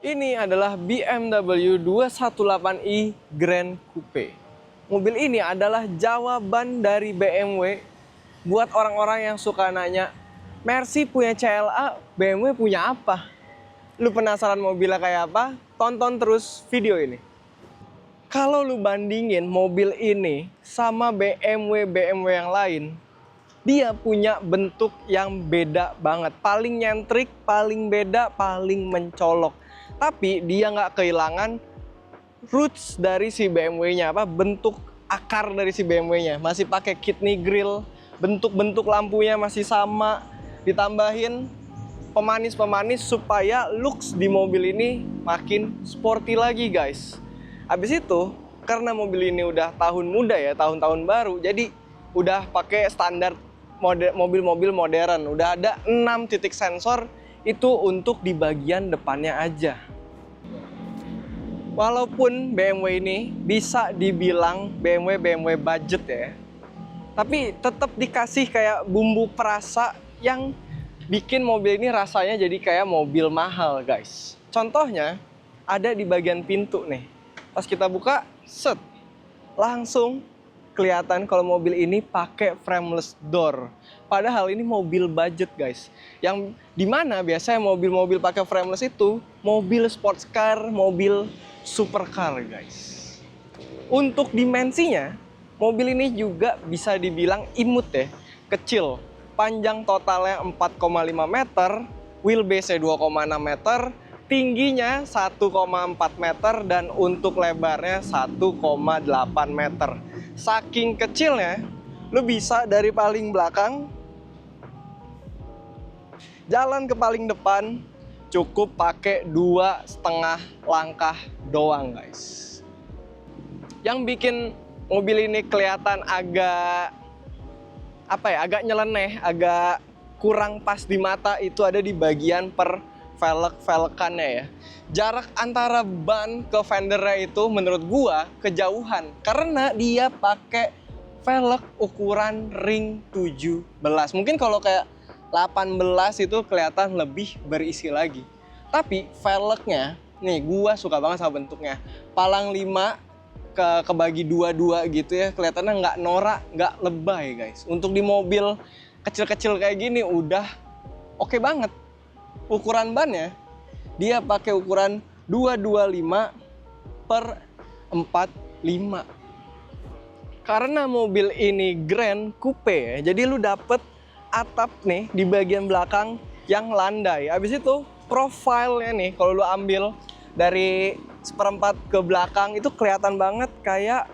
Ini adalah BMW 218i Grand Coupe. Mobil ini adalah jawaban dari BMW buat orang-orang yang suka nanya, Mercy punya CLA, BMW punya apa? Lu penasaran mobilnya kayak apa? Tonton terus video ini. Kalau lu bandingin mobil ini sama BMW yang lain, dia punya bentuk yang beda banget. Paling nyentrik, paling beda, paling mencolok. Tapi dia nggak kehilangan roots dari si BMW-nya, bentuk akar dari si BMW-nya. Masih pakai kidney grill, bentuk-bentuk lampunya masih sama. Ditambahin pemanis-pemanis supaya looks di mobil ini makin sporty lagi, guys. Habis itu, karena mobil ini udah tahun muda ya, tahun-tahun baru, jadi udah pakai standar mobil-mobil modern. Udah ada 6 titik sensor, itu untuk di bagian depannya aja. Walaupun BMW ini bisa dibilang BMW budget ya, tapi tetap dikasih kayak bumbu perasa yang bikin mobil ini rasanya jadi kayak mobil mahal, guys. Contohnya ada di bagian pintu nih. Pas kita buka, set, langsung kelihatan kalau mobil ini pakai frameless door. Padahal ini mobil budget, guys. Yang dimana biasanya mobil-mobil pakai frameless itu mobil sports car, mobil supercar, guys. Untuk dimensinya, mobil ini juga bisa dibilang imut ya, kecil. Panjang totalnya 4,5 meter, wheelbase-nya 2,6 meter, tingginya 1,4 meter, dan untuk lebarnya 1,8 meter. Saking kecilnya, lu bisa dari paling belakang jalan ke paling depan cukup pakai 2,5 langkah doang, guys. Yang bikin mobil ini kelihatan agak agak nyeleneh, agak kurang pas di mata itu ada di bagian velg-velgannya ya. Jarak antara ban ke fendernya itu menurut gua kejauhan karena dia pakai velg ukuran ring 17. Mungkin kalau kayak 18 itu kelihatan lebih berisi lagi. Tapi velgnya, nih gua suka banget sama bentuknya. Palang 5 kebagi 2-2 gitu ya, kelihatannya nggak norak, nggak lebay, guys. Untuk di mobil kecil-kecil kayak gini udah oke banget. Ukuran bannya dia pakai ukuran 225 per 45. Karena mobil ini Grand Coupe ya, jadi lu dapet atap nih di bagian belakang yang landai. Habis itu profilnya nih kalau lu ambil dari seperempat ke belakang itu kelihatan banget kayak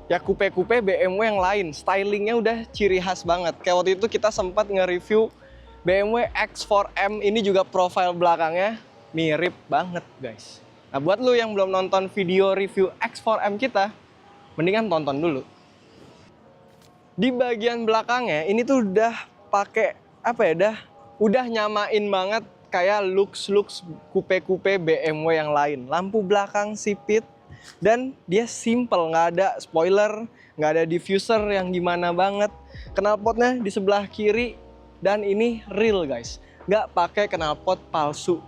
ya coupe-coupe BMW yang lain. Stylingnya udah ciri khas banget. Kayak waktu itu kita sempat nge-review BMW X4M, ini juga profil belakangnya mirip banget, guys. Nah, buat lu yang belum nonton video review X4M kita, mendingan tonton dulu. Di bagian belakangnya ini tuh udah pakai udah nyamain banget kayak looks coupe-coupe BMW yang lain. Lampu belakang sipit dan dia simple, nggak ada spoiler, nggak ada diffuser yang gimana banget. Knalpotnya di sebelah kiri dan ini real, guys. Nggak pakai knalpot palsu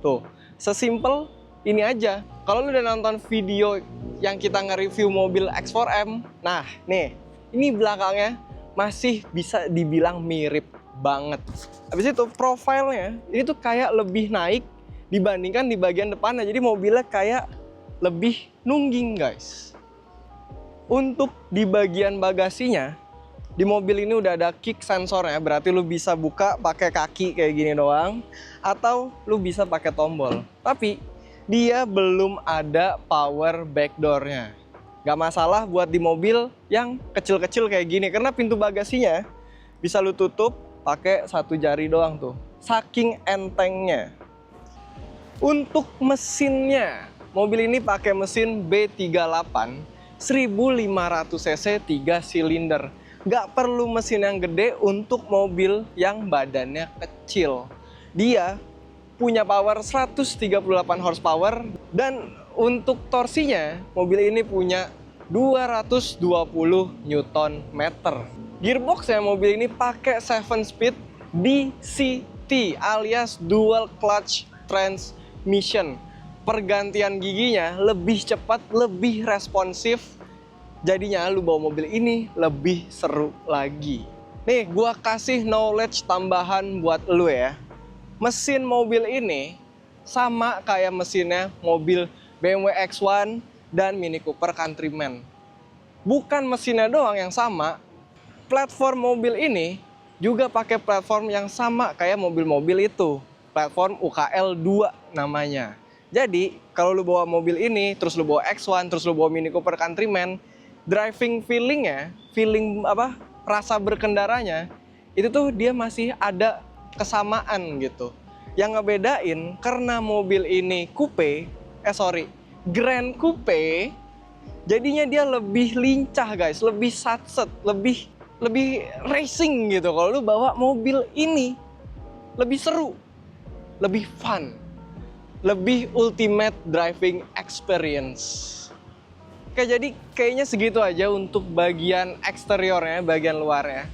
tuh. Sesimpel ini aja. Kalau lu udah nonton video yang kita nge-review mobil X4M, nah nih, ini belakangnya masih bisa dibilang mirip banget. Habis itu profilnya ini tuh kayak lebih naik dibandingkan di bagian depannya. Jadi mobilnya kayak lebih nungging, guys. Untuk di bagian bagasinya, di mobil ini udah ada kick sensornya, berarti lu bisa buka pakai kaki kayak gini doang, atau lu bisa pakai tombol. Tapi dia belum ada power backdoor-nya. Gak masalah buat di mobil yang kecil-kecil kayak gini, karena pintu bagasinya bisa lu tutup pakai satu jari doang tuh. Saking entengnya. Untuk mesinnya, mobil ini pakai mesin B38 1500 cc 3 silinder. Gak perlu mesin yang gede untuk mobil yang badannya kecil. Dia punya power 138 horsepower dan untuk torsinya mobil ini punya 220 Nm. Gearboxnya mobil ini pakai 7 speed DCT alias dual clutch transmission. transmission. Pergantian giginya lebih cepat, lebih responsif. Jadinya lu bawa mobil ini lebih seru lagi. Nih, gua kasih knowledge tambahan buat lu ya. Mesin mobil ini sama kayak mesinnya mobil BMW X1 dan Mini Cooper Countryman. Bukan mesinnya doang yang sama, platform mobil ini juga pakai platform yang sama kayak mobil-mobil itu. Platform UKL 2 namanya. Jadi, kalau lu bawa mobil ini, terus lu bawa X1, terus lu bawa Mini Cooper Countryman, driving feelingnya, rasa berkendaranya, itu tuh dia masih ada kesamaan gitu. Yang ngebedain karena mobil ini Grand Coupe, jadinya dia lebih lincah guys, lebih satset, lebih racing gitu. Kalau lu bawa mobil ini, lebih seru, lebih fun, lebih ultimate driving experience. Oke, jadi kayaknya segitu aja untuk bagian eksteriornya, bagian luarnya.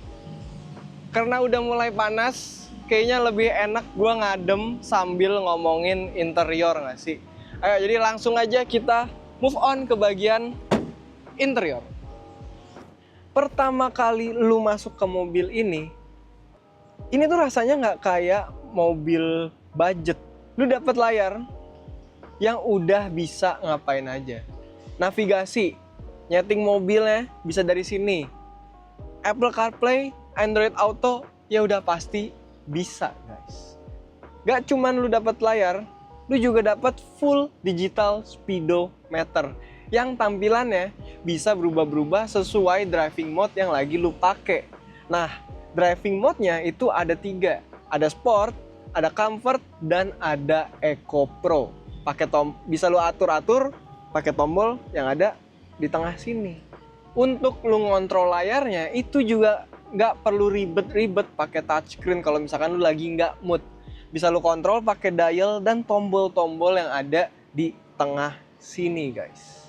Karena udah mulai panas, kayaknya lebih enak gua ngadem sambil ngomongin interior nggak sih? Ayo, jadi langsung aja kita move on ke bagian interior. Pertama kali lu masuk ke mobil ini tuh rasanya nggak kayak mobil budget. Lu dapat layar yang udah bisa ngapain aja. Navigasi, nyeting mobilnya bisa dari sini. Apple CarPlay, Android Auto, ya udah pasti bisa guys. Gak cuman lu dapat layar, lu juga dapat full digital speedometer yang tampilannya bisa berubah-berubah sesuai driving mode yang lagi lu pakai. Nah, driving mode-nya itu ada 3. Ada Sport, ada Comfort, dan ada Eco Pro. Bisa lu atur-atur pakai tombol yang ada di tengah sini. Untuk lu ngontrol layarnya itu juga nggak perlu ribet-ribet pakai touchscreen kalau misalkan lu lagi nggak mood. Bisa lu kontrol pakai dial dan tombol-tombol yang ada di tengah sini guys.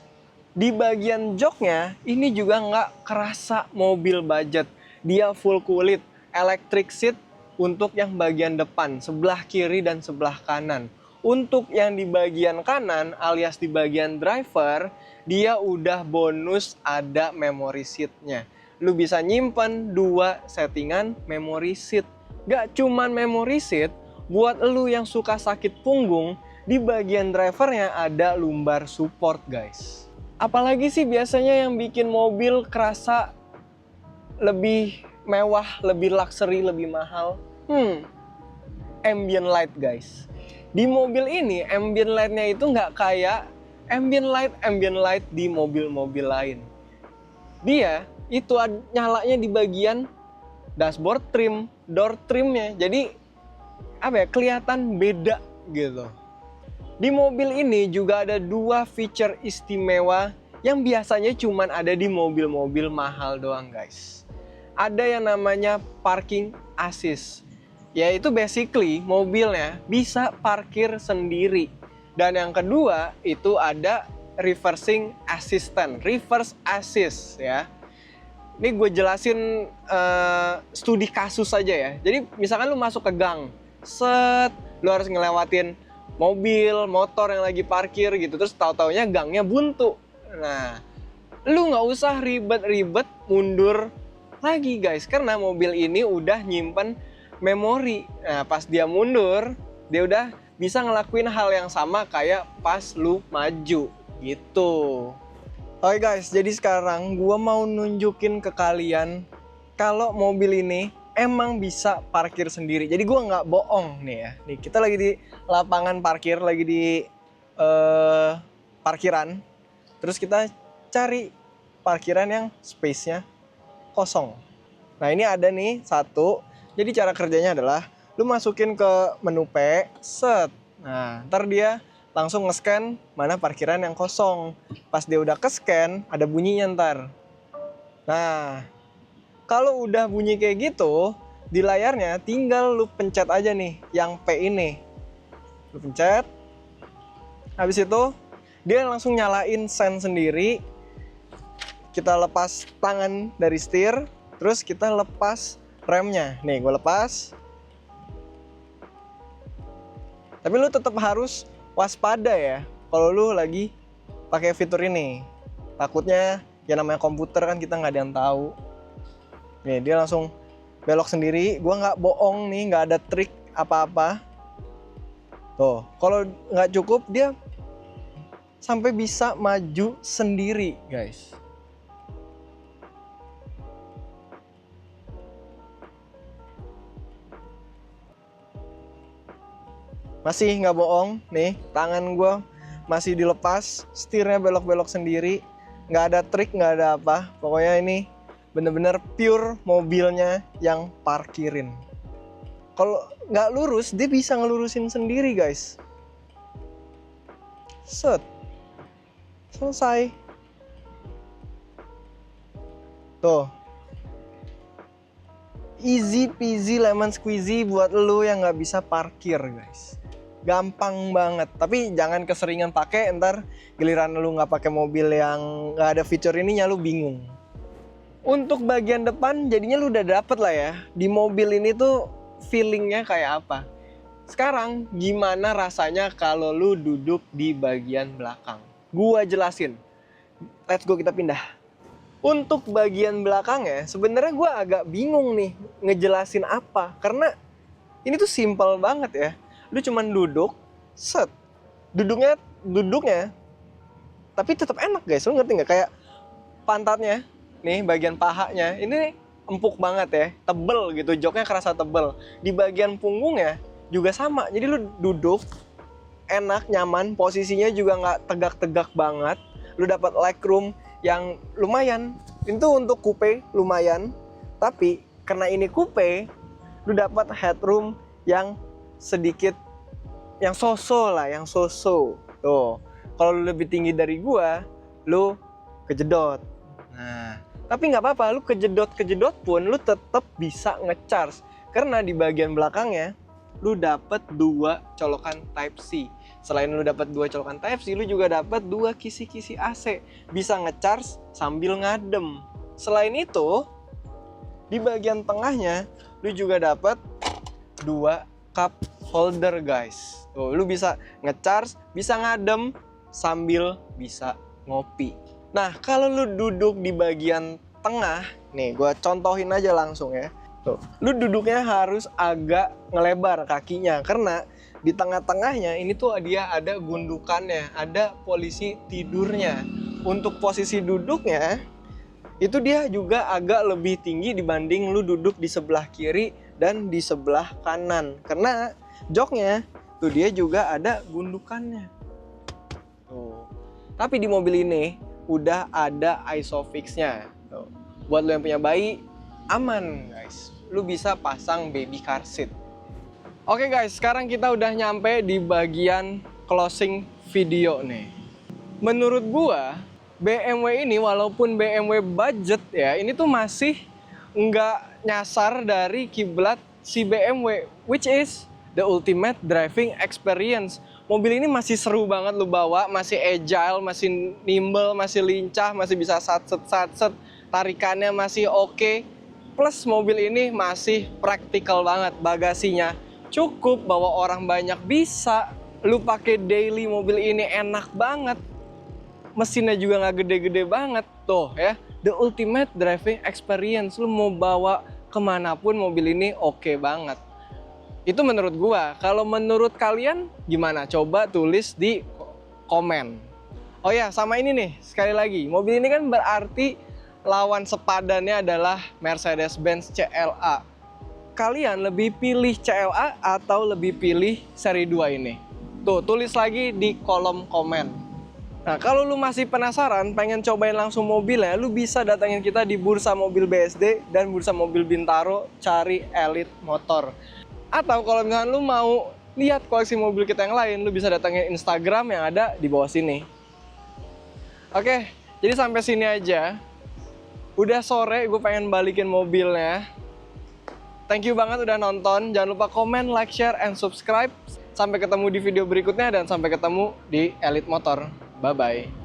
Di bagian joknya ini juga nggak kerasa mobil budget. Dia full kulit, electric seat untuk yang bagian depan, sebelah kiri dan sebelah kanan. Untuk yang di bagian kanan alias di bagian driver, dia udah bonus ada memory seat-nya. Lu bisa nyimpen 2 settingan memory seat. Gak cuman memory seat, buat lu yang suka sakit punggung, di bagian drivernya ada lumbar support guys. Apalagi sih biasanya yang bikin mobil kerasa lebih mewah, lebih luxury, lebih mahal? Ambient light guys. Di mobil ini ambient light-nya itu nggak kayak ambient light di mobil-mobil lain. Dia itu nyalanya di bagian dashboard trim, door trimnya. Jadi kelihatan beda gitu. Di mobil ini juga ada 2 feature istimewa yang biasanya cuman ada di mobil-mobil mahal doang guys. Ada yang namanya parking assist. Yaitu basically mobilnya bisa parkir sendiri. Dan yang kedua itu ada reversing assistant, reverse assist ya. Ini gue jelasin studi kasus aja ya. Jadi misalkan lu masuk ke gang, lu harus ngelewatin mobil, motor yang lagi parkir gitu. Terus tahu-taunya gangnya buntu. Nah, lu nggak usah ribet-ribet mundur lagi guys. Karena mobil ini udah nyimpen memori. Nah, pas dia mundur, dia udah bisa ngelakuin hal yang sama kayak pas lu maju gitu. Oke guys, jadi sekarang gua mau nunjukin ke kalian kalau mobil ini emang bisa parkir sendiri. Jadi gua nggak bohong nih ya. Nih kita lagi di lapangan parkir, lagi di parkiran. Terus kita cari parkiran yang space-nya kosong. Nah ini ada nih 1. Jadi cara kerjanya adalah lu masukin ke menu P, set. Nah, ntar dia langsung nge-scan mana parkiran yang kosong. Pas dia udah ke-scan, ada bunyinya ntar. Nah, kalau udah bunyi kayak gitu, di layarnya tinggal lu pencet aja nih yang P ini. Lu pencet. Habis itu dia langsung nyalain sen sendiri. Kita lepas tangan dari setir, terus kita lepas remnya. Nih gue lepas. Tapi lu tetap harus waspada ya kalau lu lagi pakai fitur ini. Takutnya ya namanya komputer kan kita nggak ada yang tahu. Nih dia langsung belok sendiri, gua nggak bohong nih, nggak ada trik apa-apa. Tuh, kalau nggak cukup dia sampai bisa maju sendiri, guys. Masih nggak bohong, nih tangan gua masih dilepas, setirnya belok-belok sendiri, nggak ada trik, nggak ada apa. Pokoknya ini bener-bener pure mobilnya yang parkirin. Kalau nggak lurus, dia bisa ngelurusin sendiri, guys. Set, selesai. Tuh, easy peasy lemon squeezy buat lu yang nggak bisa parkir, guys. Gampang banget. Tapi jangan keseringan pakai, ntar giliran lu nggak pakai mobil yang nggak ada fitur ininya, lu bingung. Untuk bagian depan jadinya lu udah dapet lah ya, di mobil ini tuh feelingnya kayak apa. Sekarang gimana rasanya kalau lu duduk di bagian belakang? Gua jelasin. Let's go, kita pindah. Untuk bagian belakangnya sebenarnya gua agak bingung nih ngejelasin apa, karena ini tuh simple banget ya. Lu cuman duduk, set. Duduknya tapi tetap enak, guys. Lu ngerti nggak? Kayak pantatnya nih, bagian pahanya ini empuk banget ya, tebel gitu, joknya kerasa tebel. Di bagian punggungnya juga sama, jadi lu duduk enak, nyaman, posisinya juga nggak tegak-tegak banget. Lu dapat legroom yang lumayan, itu untuk coupe lumayan. Tapi karena ini coupe, lu dapat headroom yang sedikit, yang so-so lah, yang so-so. Tuh, kalau lu lebih tinggi dari gua, lu kejedot. Nah, tapi nggak apa-apa, lu kejedot pun lu tetap bisa ngecharge, karena di bagian belakangnya lu dapat 2 colokan Type C. Selain lu dapat 2 colokan Type C, lu juga dapat 2 kisi-kisi AC, bisa ngecharge sambil ngadem. Selain itu, di bagian tengahnya lu juga dapat 2 cup holder, guys. Tuh, lu bisa ngecharge, bisa ngadem sambil bisa ngopi. Nah, kalau lu duduk di bagian tengah, nih gue contohin aja langsung ya. Tuh, lu duduknya harus agak ngelebar kakinya, karena di tengah-tengahnya ini tuh dia ada gundukannya, ada polisi tidurnya. Untuk posisi duduknya, itu dia juga agak lebih tinggi dibanding lu duduk di sebelah kiri dan di sebelah kanan. Karena joknya, tuh dia juga ada gundukannya. Tuh. Tapi di mobil ini udah ada ISOFIX-nya. Tuh. Buat lo yang punya bayi, aman, guys. Lu bisa pasang baby car seat. Oke guys, sekarang kita udah nyampe di bagian closing video nih. Menurut gua, BMW ini walaupun BMW budget ya, ini tuh masih nggak nyasar dari kiblat si BMW, which is the ultimate driving experience. Mobil ini masih seru banget lu bawa, masih agile, masih nimble, masih lincah, masih bisa satset, tarikannya masih oke. Plus mobil ini masih praktikal banget, bagasinya cukup, bawa orang banyak bisa. Lu pakai daily mobil ini enak banget. Mesinnya juga nggak gede-gede banget, tuh ya. The ultimate driving experience, lu mau bawa kemanapun mobil ini oke banget. Itu menurut gua. Kalau menurut kalian gimana? Coba tulis di komen. Oh ya, sama ini nih, sekali lagi. Mobil ini kan berarti lawan sepadannya adalah Mercedes-Benz CLA. Kalian lebih pilih CLA atau lebih pilih seri 2 ini? Tuh, tulis lagi di kolom komen. Nah, kalau lu masih penasaran, pengen cobain langsung mobilnya, lu bisa datangin kita di Bursa Mobil BSD dan Bursa Mobil Bintaro, cari Elite Motor. Atau kalau misalnya lu mau lihat koleksi mobil kita yang lain, lu bisa datangin Instagram yang ada di bawah sini. Oke, jadi sampai sini aja. Udah sore, gue pengen balikin mobilnya. Thank you banget udah nonton. Jangan lupa komen, like, share, and subscribe. Sampai ketemu di video berikutnya dan sampai ketemu di Elite Motor. Bye-bye.